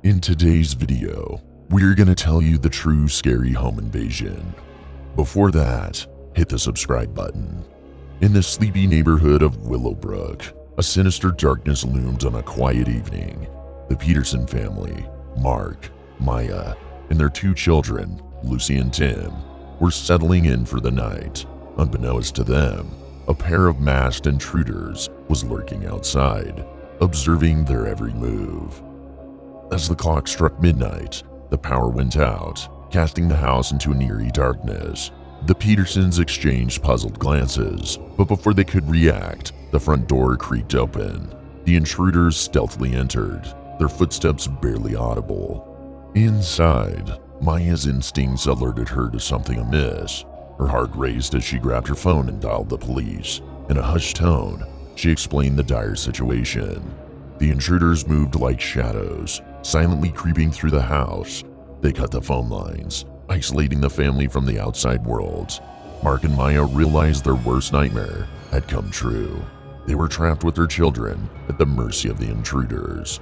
In today's video, we're gonna tell you the true scary home invasion. Before that, hit the subscribe button. In the sleepy neighborhood of Willowbrook, a sinister darkness loomed on a quiet evening. The Peterson family, Mark, Maya, and their two children, Lucy and Tim, were settling in for the night. Unbeknownst to them, a pair of masked intruders was lurking outside, observing their every move. As the clock struck midnight, the power went out, casting the house into an eerie darkness. The Petersons exchanged puzzled glances, but before they could react, the front door creaked open. The intruders stealthily entered, their footsteps barely audible. Inside, Maya's instincts alerted her to something amiss. Her heart raced as she grabbed her phone and dialed the police. In a hushed tone, she explained the dire situation. The intruders moved like shadows, silently creeping through the house. They cut the phone lines, isolating the family from the outside world. Mark and Maya realized their worst nightmare had come true. They were trapped with their children at the mercy of the intruders.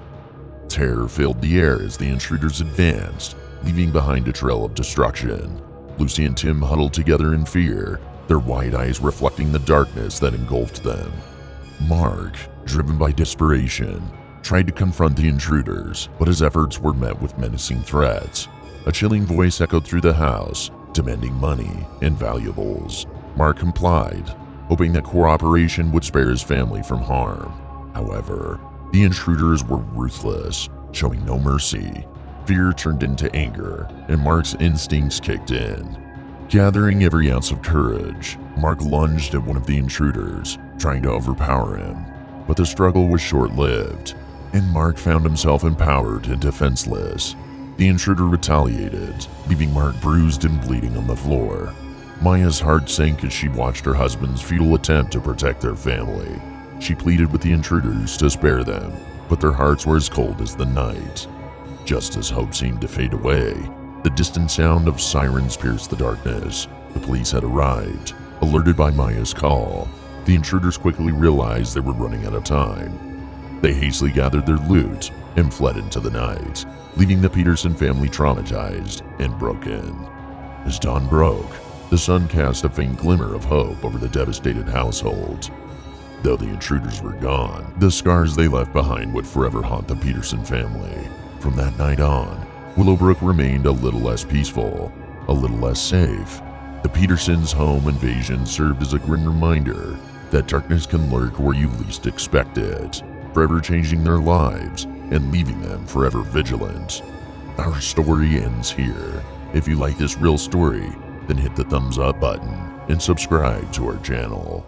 Terror filled the air as the intruders advanced, leaving behind a trail of destruction. Lucy and Tim huddled together in fear, their wide eyes reflecting the darkness that engulfed them. Mark, driven by desperation, tried to confront the intruders, but his efforts were met with menacing threats. A chilling voice echoed through the house, demanding money and valuables. Mark complied, hoping that cooperation would spare his family from harm. However, the intruders were ruthless, showing no mercy. Fear turned into anger, and Mark's instincts kicked in. Gathering every ounce of courage, Mark lunged at one of the intruders, trying to overpower him. But the struggle was short-lived, and Mark found himself empowered and defenseless. The intruder retaliated, leaving Mark bruised and bleeding on the floor. Maya's heart sank as she watched her husband's futile attempt to protect their family. She pleaded with the intruders to spare them, but their hearts were as cold as the night. Just as hope seemed to fade away, the distant sound of sirens pierced the darkness. The police had arrived, alerted by Maya's call. The intruders quickly realized they were running out of time. They hastily gathered their loot and fled into the night, leaving the Peterson family traumatized and broken. As dawn broke, the sun cast a faint glimmer of hope over the devastated household. Though the intruders were gone, the scars they left behind would forever haunt the Peterson family. From that night on, Willowbrook remained a little less peaceful, a little less safe. The Petersons' home invasion served as a grim reminder that darkness can lurk where you least expect it, forever changing their lives and leaving them forever vigilant. Our story ends here. If you like this real story, then hit the thumbs up button and subscribe to our channel.